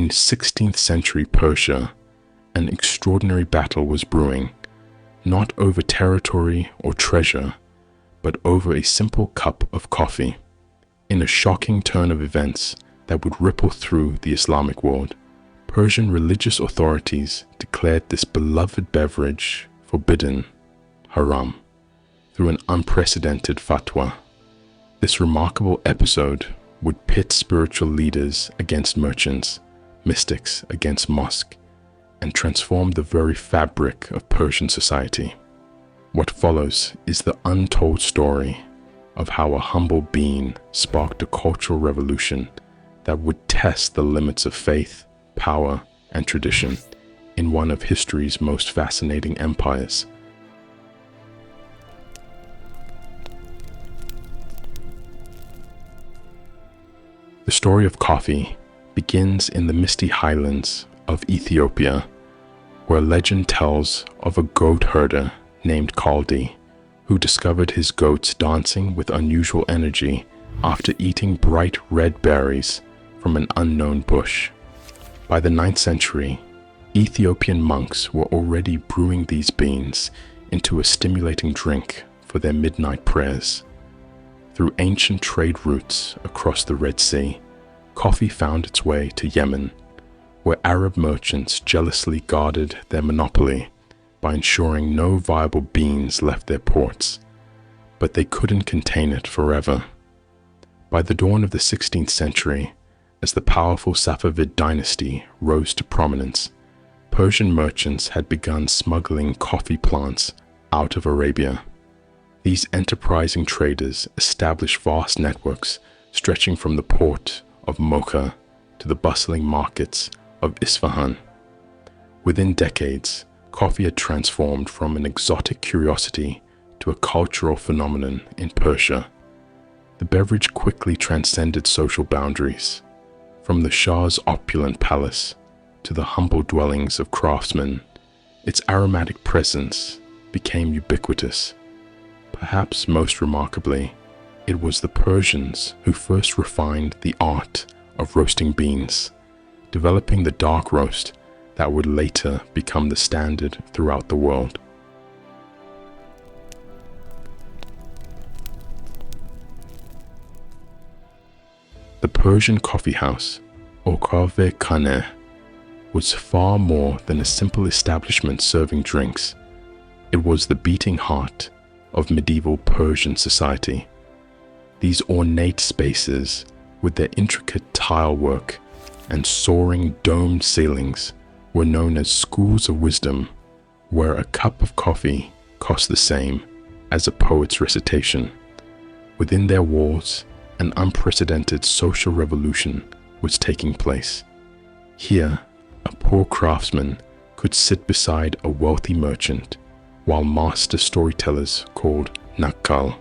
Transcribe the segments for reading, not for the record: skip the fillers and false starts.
In 16th century Persia, an extraordinary battle was brewing, not over territory or treasure, but over a simple cup of coffee. In a shocking turn of events that would ripple through the Islamic world, Persian religious authorities declared this beloved beverage forbidden, haram, through an unprecedented fatwa. This remarkable episode would pit spiritual leaders against merchants, mystics against mosque, and transform the very fabric of Persian society. What follows is the untold story of how a humble being sparked a cultural revolution that would test the limits of faith, power, and tradition in one of history's most fascinating empires. The story of coffee begins in the misty highlands of Ethiopia, where legend tells of a goat herder named Khaledi, who discovered his goats dancing with unusual energy after eating bright red berries from an unknown bush. By the 9th century, Ethiopian monks were already brewing these beans into a stimulating drink for their midnight prayers. Through ancient trade routes across the Red Sea, coffee found its way to Yemen, where Arab merchants jealously guarded their monopoly by ensuring no viable beans left their ports. But they couldn't contain it forever. By the dawn of the 16th century, as the powerful Safavid dynasty rose to prominence, Persian merchants had begun smuggling coffee plants out of Arabia. These enterprising traders established vast networks stretching from the port of Mocha to the bustling markets of Isfahan. Within decades, coffee had transformed from an exotic curiosity to a cultural phenomenon in Persia. The beverage quickly transcended social boundaries. From the Shah's opulent palace to the humble dwellings of craftsmen, its aromatic presence became ubiquitous. Perhaps most remarkably, it was the Persians who first refined the art of roasting beans, developing the dark roast that would later become the standard throughout the world. The Persian coffeehouse, or Qahveh Khaneh, was far more than a simple establishment serving drinks. It was the beating heart of medieval Persian society. These ornate spaces, with their intricate tile work and soaring domed ceilings, were known as schools of wisdom, where a cup of coffee cost the same as a poet's recitation. Within their walls, an unprecedented social revolution was taking place. Here, a poor craftsman could sit beside a wealthy merchant, while master storytellers called Nakkal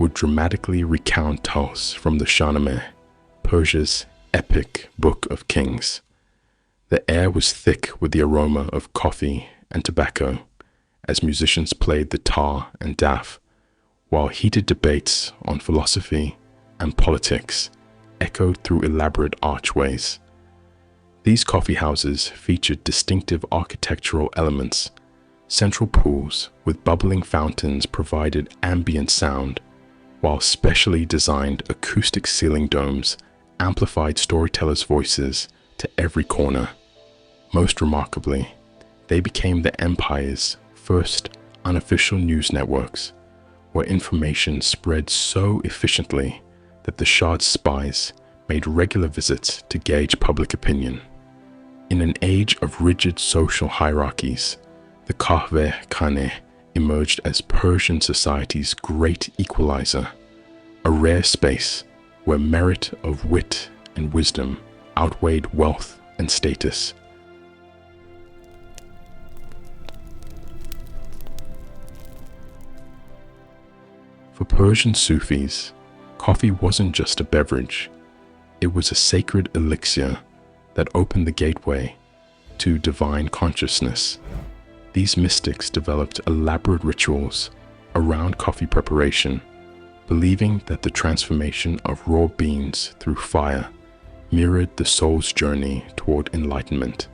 would dramatically recount tales from the Shahnameh, Persia's epic book of kings. The air was thick with the aroma of coffee and tobacco as musicians played the tar and daf, while heated debates on philosophy and politics echoed through elaborate archways. These coffeehouses featured distinctive architectural elements. Central pools with bubbling fountains provided ambient sound, while specially designed acoustic ceiling domes amplified storytellers' voices to every corner. Most remarkably, they became the empire's first unofficial news networks, where information spread so efficiently that the Shah's spies made regular visits to gauge public opinion. In an age of rigid social hierarchies, the Qahveh Khaneh emerged as Persian society's great equalizer, a rare space where merit of wit and wisdom outweighed wealth and status. For Persian Sufis, coffee wasn't just a beverage, it was a sacred elixir that opened the gateway to divine consciousness. These mystics developed elaborate rituals around coffee preparation, believing that the transformation of raw beans through fire mirrored the soul's journey toward enlightenment.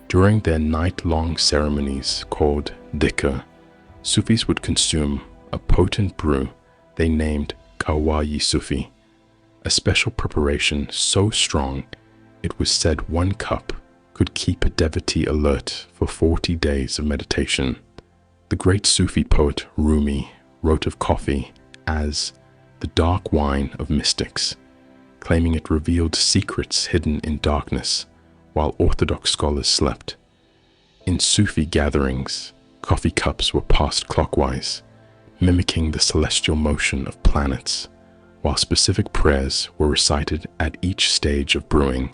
During their night-long ceremonies called dhikr, Sufis would consume a potent brew they named Qahweh Sufi, a special preparation so strong it was said one cup could keep a devotee alert for 40 days of meditation. The great Sufi poet Rumi wrote of coffee as the dark wine of mystics, claiming it revealed secrets hidden in darkness while orthodox scholars slept. In Sufi gatherings, coffee cups were passed clockwise, mimicking the celestial motion of planets, while specific prayers were recited at each stage of brewing.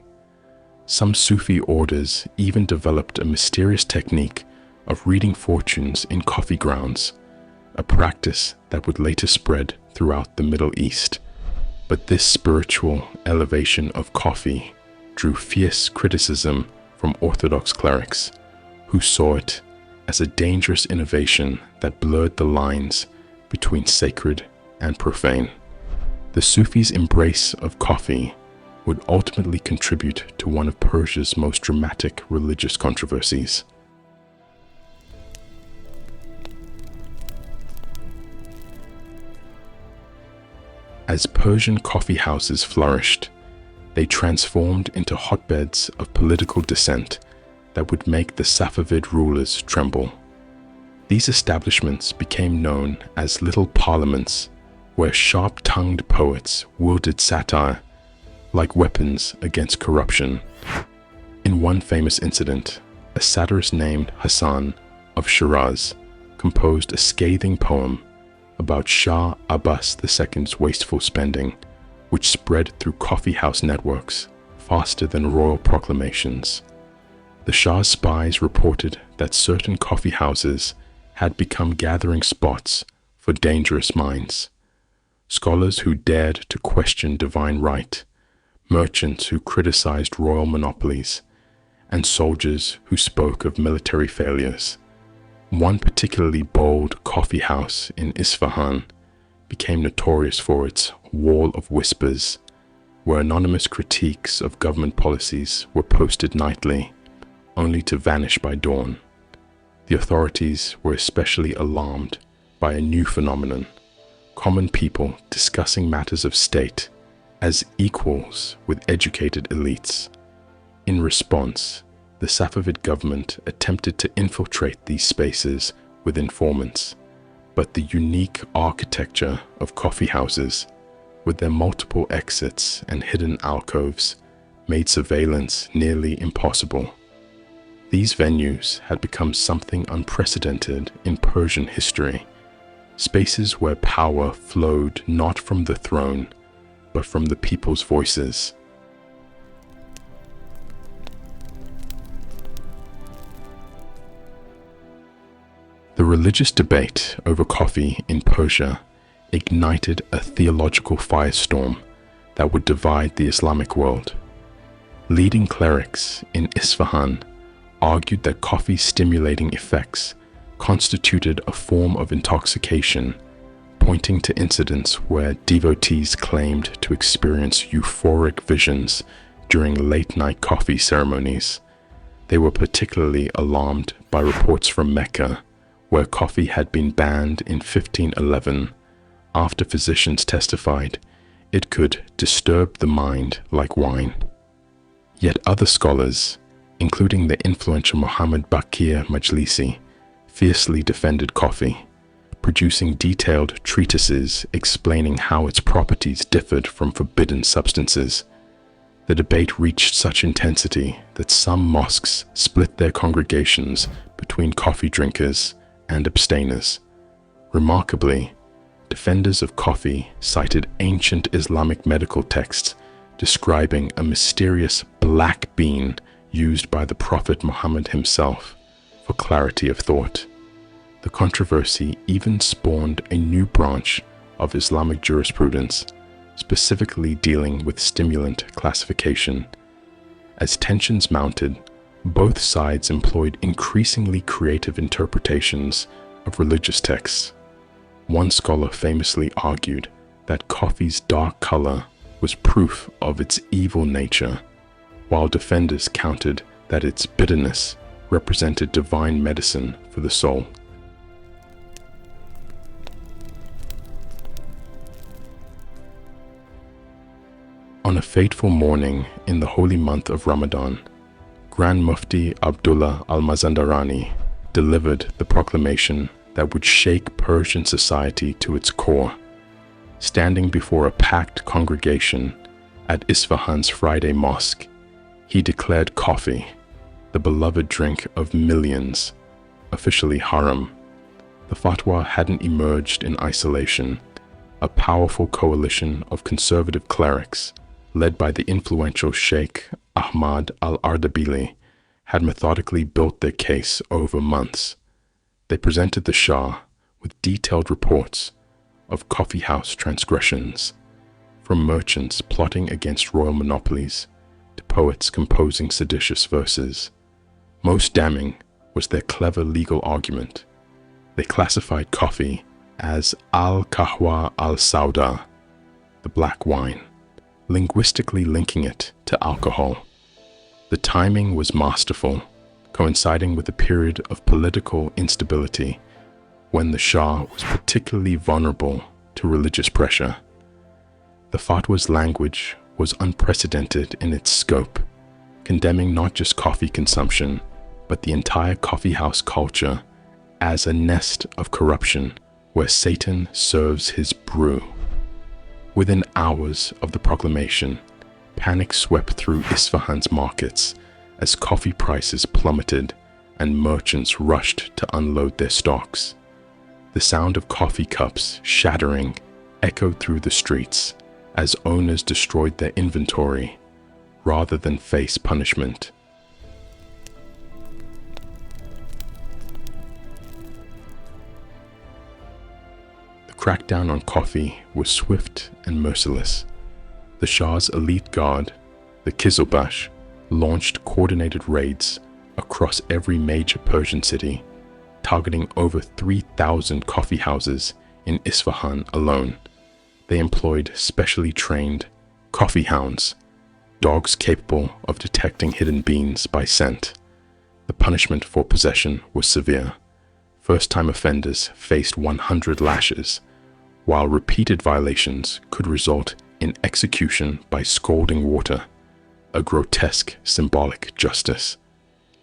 Some Sufi orders even developed a mysterious technique of reading fortunes in coffee grounds, a practice that would later spread throughout the Middle East. But this spiritual elevation of coffee drew fierce criticism from Orthodox clerics, who saw it as a dangerous innovation that blurred the lines between sacred and profane. The Sufis' embrace of coffee would ultimately contribute to one of Persia's most dramatic religious controversies. As Persian coffeehouses flourished, they transformed into hotbeds of political dissent that would make the Safavid rulers tremble. These establishments became known as little parliaments, where sharp-tongued poets wielded satire like weapons against corruption. In one famous incident, a satirist named Hassan of Shiraz composed a scathing poem about Shah Abbas II's wasteful spending, which spread through coffeehouse networks faster than royal proclamations. The Shah's spies reported that certain coffeehouses had become gathering spots for dangerous minds. Scholars who dared to question divine right, merchants who criticized royal monopolies, and soldiers who spoke of military failures. One particularly bold coffee house in Isfahan became notorious for its wall of whispers, where anonymous critiques of government policies were posted nightly, only to vanish by dawn. The authorities were especially alarmed by a new phenomenon: common people discussing matters of state as equals with educated elites. In response, the Safavid government attempted to infiltrate these spaces with informants, but the unique architecture of coffeehouses, with their multiple exits and hidden alcoves, made surveillance nearly impossible. These venues had become something unprecedented in Persian history, spaces where power flowed not from the throne, but from the people's voices. The religious debate over coffee in Persia ignited a theological firestorm that would divide the Islamic world. Leading clerics in Isfahan argued that coffee's stimulating effects constituted a form of intoxication, pointing to incidents where devotees claimed to experience euphoric visions during late-night coffee ceremonies. They were particularly alarmed by reports from Mecca, where coffee had been banned in 1511 after physicians testified it could disturb the mind like wine. Yet other scholars, including the influential Muhammad Baqir Majlisi, fiercely defended coffee, producing detailed treatises explaining how its properties differed from forbidden substances. The debate reached such intensity that some mosques split their congregations between coffee drinkers and abstainers. Remarkably, defenders of coffee cited ancient Islamic medical texts describing a mysterious black bean used by the Prophet Muhammad himself for clarity of thought. The controversy even spawned a new branch of Islamic jurisprudence, specifically dealing with stimulant classification. As tensions mounted, both sides employed increasingly creative interpretations of religious texts. One scholar famously argued that coffee's dark color was proof of its evil nature, while defenders countered that its bitterness represented divine medicine for the soul. On a fateful morning in the holy month of Ramadan, Grand Mufti Abdullah al-Mazandarani delivered the proclamation that would shake Persian society to its core. Standing before a packed congregation at Isfahan's Friday mosque, he declared coffee, the beloved drink of millions, officially haram. The fatwa hadn't emerged in isolation. A powerful coalition of conservative clerics, led by the influential Sheikh Ahmad al-Ardabili, had methodically built their case over months. They presented the Shah with detailed reports of coffeehouse transgressions, from merchants plotting against royal monopolies to poets composing seditious verses. Most damning was their clever legal argument. They classified coffee as al-Qahwa al-Sauda, the black wine, linguistically linking it to alcohol. The timing was masterful, coinciding with a period of political instability when the Shah was particularly vulnerable to religious pressure. The fatwa's language was unprecedented in its scope, condemning not just coffee consumption, but the entire coffeehouse culture as a nest of corruption where Satan serves his brew. Within hours of the proclamation, panic swept through Isfahan's markets as coffee prices plummeted and merchants rushed to unload their stocks. The sound of coffee cups shattering echoed through the streets as owners destroyed their inventory rather than face punishment. The crackdown on coffee was swift and merciless. The Shah's elite guard, the Qizilbash, launched coordinated raids across every major Persian city, targeting over 3,000 coffeehouses in Isfahan alone. They employed specially trained coffee hounds, dogs capable of detecting hidden beans by scent. The punishment for possession was severe. First-time offenders faced 100 lashes, while repeated violations could result in execution by scalding water, a grotesque symbolic justice.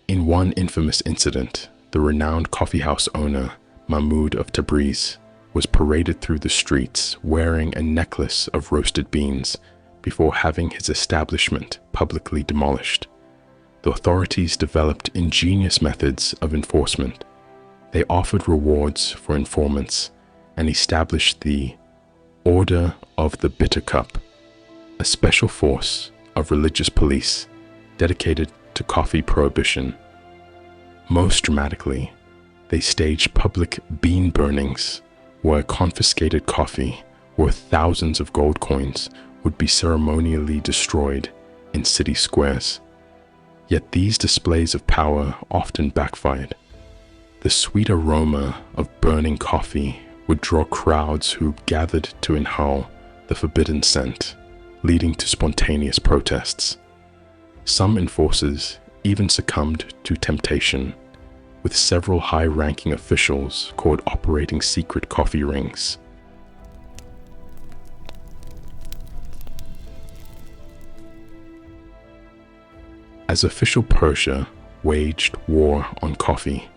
In one infamous incident, the renowned coffeehouse owner, Mahmud of Tabriz, was paraded through the streets wearing a necklace of roasted beans before having his establishment publicly demolished. The authorities developed ingenious methods of enforcement. They offered rewards for informants and established the Order of the Bitter Cup, a special force of religious police dedicated to coffee prohibition. Most dramatically, they staged public bean burnings where confiscated coffee worth thousands of gold coins would be ceremonially destroyed in city squares. Yet these displays of power often backfired. The sweet aroma of burning coffee would draw crowds who gathered to inhale the forbidden scent, leading to spontaneous protests. Some enforcers even succumbed to temptation, with several high-ranking officials caught operating secret coffee rings. As official Persia waged war on coffee,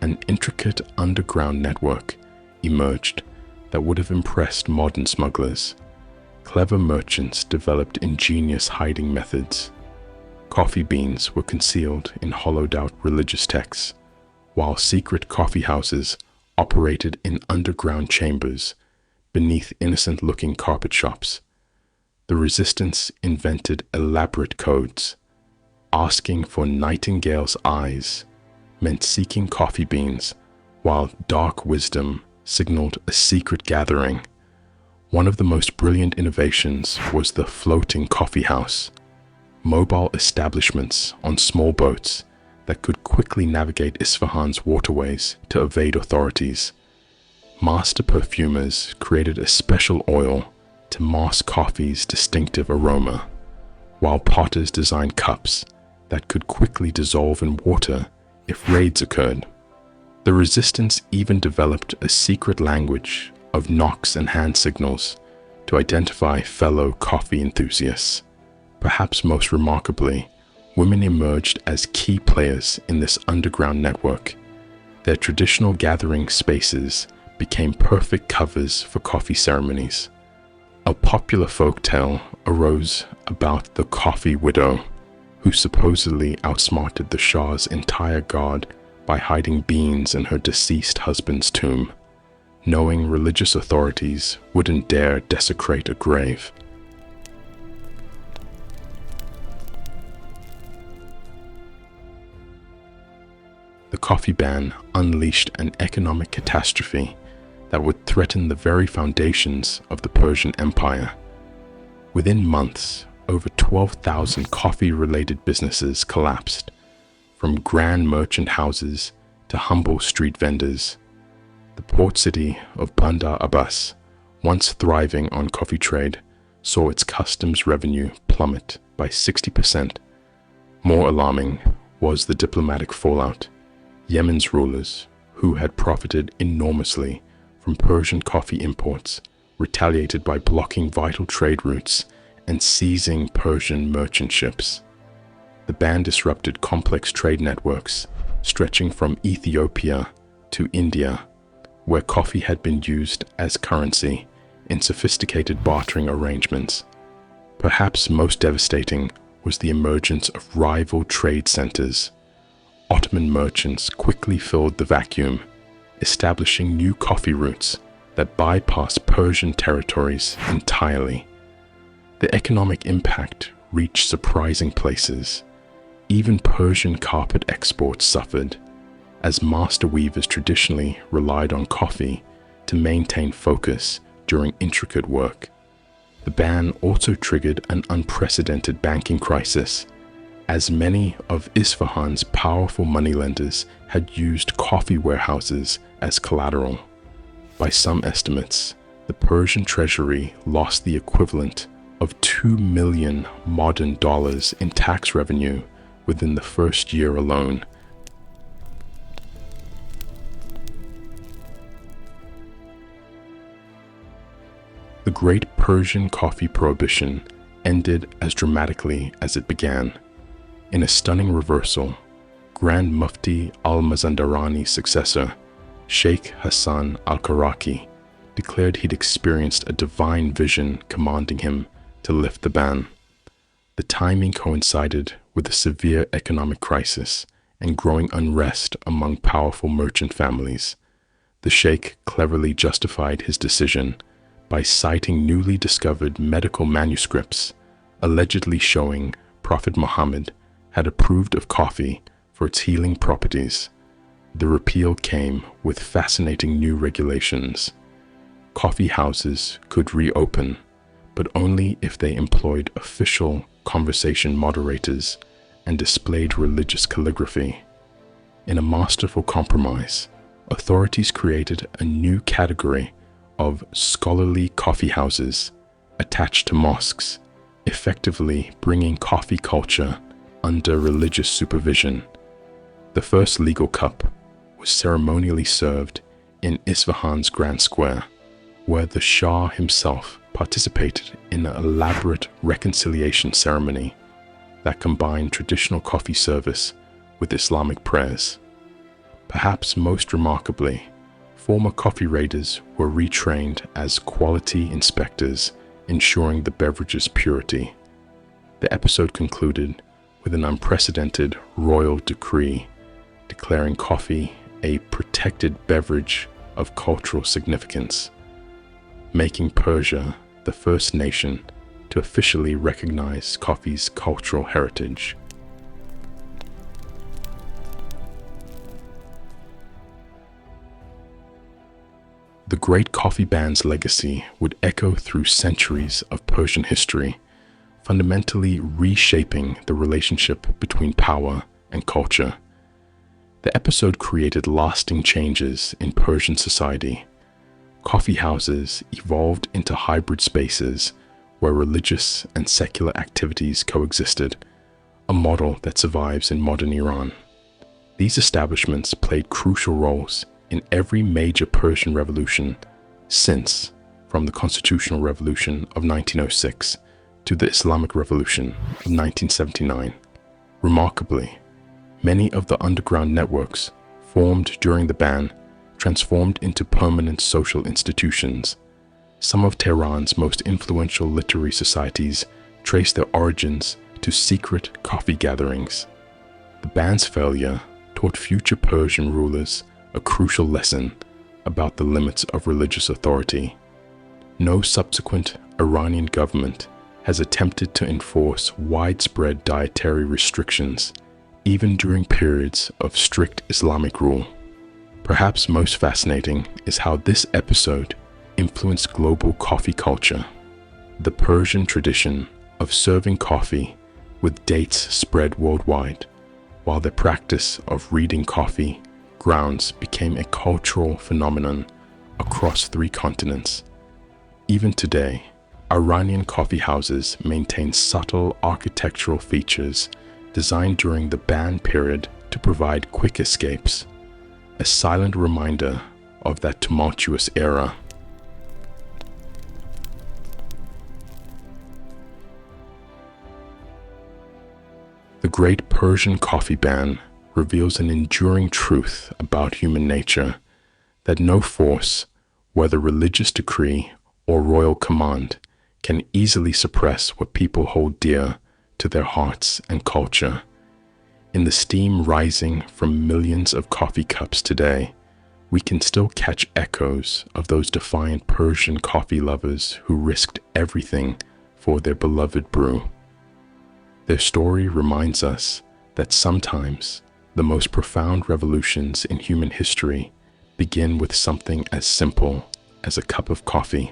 an intricate underground network emerged that would have impressed modern smugglers. Clever merchants developed ingenious hiding methods. Coffee beans were concealed in hollowed-out religious texts, while secret coffeehouses operated in underground chambers beneath innocent-looking carpet shops. The resistance invented elaborate codes. Asking for nightingale's eyes meant seeking coffee beans, while dark wisdom signaled a secret gathering. One of the most brilliant innovations was the floating coffee house, mobile establishments on small boats that could quickly navigate Isfahan's waterways to evade authorities. Master perfumers created a special oil to mask coffee's distinctive aroma, while potters designed cups that could quickly dissolve in water if raids occurred. The resistance even developed a secret language of knocks and hand signals to identify fellow coffee enthusiasts. Perhaps most remarkably, women emerged as key players in this underground network. Their traditional gathering spaces became perfect covers for coffee ceremonies. A popular folktale arose about the coffee widow, who supposedly outsmarted the Shah's entire guard by hiding beans in her deceased husband's tomb, knowing religious authorities wouldn't dare desecrate a grave. The coffee ban unleashed an economic catastrophe that would threaten the very foundations of the Persian Empire. Within months, over 12,000 coffee-related businesses collapsed, from grand merchant houses to humble street vendors. The port city of Bandar Abbas, once thriving on coffee trade, saw its customs revenue plummet by 60%. More alarming was the diplomatic fallout. Yemen's rulers, who had profited enormously from Persian coffee imports, retaliated by blocking vital trade routes and seizing Persian merchant ships. The ban disrupted complex trade networks stretching from Ethiopia to India, where coffee had been used as currency in sophisticated bartering arrangements. Perhaps most devastating was the emergence of rival trade centers. Ottoman merchants quickly filled the vacuum, establishing new coffee routes that bypassed Persian territories entirely. The economic impact reached surprising places. Even Persian carpet exports suffered, as master weavers traditionally relied on coffee to maintain focus during intricate work. The ban also triggered an unprecedented banking crisis, as many of Isfahan's powerful moneylenders had used coffee warehouses as collateral. By some estimates, the Persian treasury lost the equivalent of $2 million modern dollars in tax revenue within the first year alone. The Great Persian Coffee Prohibition ended as dramatically as it began. In a stunning reversal, Grand Mufti al-Mazandarani's successor, Sheikh Hassan al-Karaki, declared he'd experienced a divine vision commanding him to lift the ban. The timing coincided with a severe economic crisis and growing unrest among powerful merchant families. The sheikh cleverly justified his decision by citing newly discovered medical manuscripts, allegedly showing Prophet Muhammad had approved of coffee for its healing properties. The repeal came with fascinating new regulations. Coffee houses could reopen, but only if they employed official conversation moderators and displayed religious calligraphy. In a masterful compromise, authorities created a new category of scholarly coffee houses attached to mosques, effectively bringing coffee culture under religious supervision. The first legal cup was ceremonially served in Isfahan's Grand Square, where the Shah himself participated in an elaborate reconciliation ceremony that combined traditional coffee service with Islamic prayers. Perhaps most remarkably, former coffee raiders were retrained as quality inspectors, ensuring the beverage's purity. The episode concluded with an unprecedented royal decree declaring coffee a protected beverage of cultural significance, making Persia the first nation to officially recognize coffee's cultural heritage. The Great Coffee Ban's legacy would echo through centuries of Persian history, fundamentally reshaping the relationship between power and culture. The episode created lasting changes in Persian society. coffeehouses evolved into hybrid spaces where religious and secular activities coexisted, a model that survives in modern Iran. These establishments played crucial roles in every major Persian revolution since, from the Constitutional Revolution of 1906 to the Islamic Revolution of 1979. Remarkably, many of the underground networks formed during the ban transformed into permanent social institutions. Some of Tehran's most influential literary societies trace their origins to secret coffee gatherings. The ban's failure taught future Persian rulers a crucial lesson about the limits of religious authority. No subsequent Iranian government has attempted to enforce widespread dietary restrictions, even during periods of strict Islamic rule. Perhaps most fascinating is how this episode influenced global coffee culture. The Persian tradition of serving coffee with dates spread worldwide, while the practice of reading coffee grounds became a cultural phenomenon across 3 continents. Even today, Iranian coffee houses maintain subtle architectural features designed during the ban period to provide quick escapes, a silent reminder of that tumultuous era. The Great Persian Coffee Ban reveals an enduring truth about human nature, that no force, whether religious decree or royal command, can easily suppress what people hold dear to their hearts and culture. In the steam rising from millions of coffee cups today, we can still catch echoes of those defiant Persian coffee lovers who risked everything for their beloved brew. Their story reminds us that sometimes the most profound revolutions in human history begin with something as simple as a cup of coffee.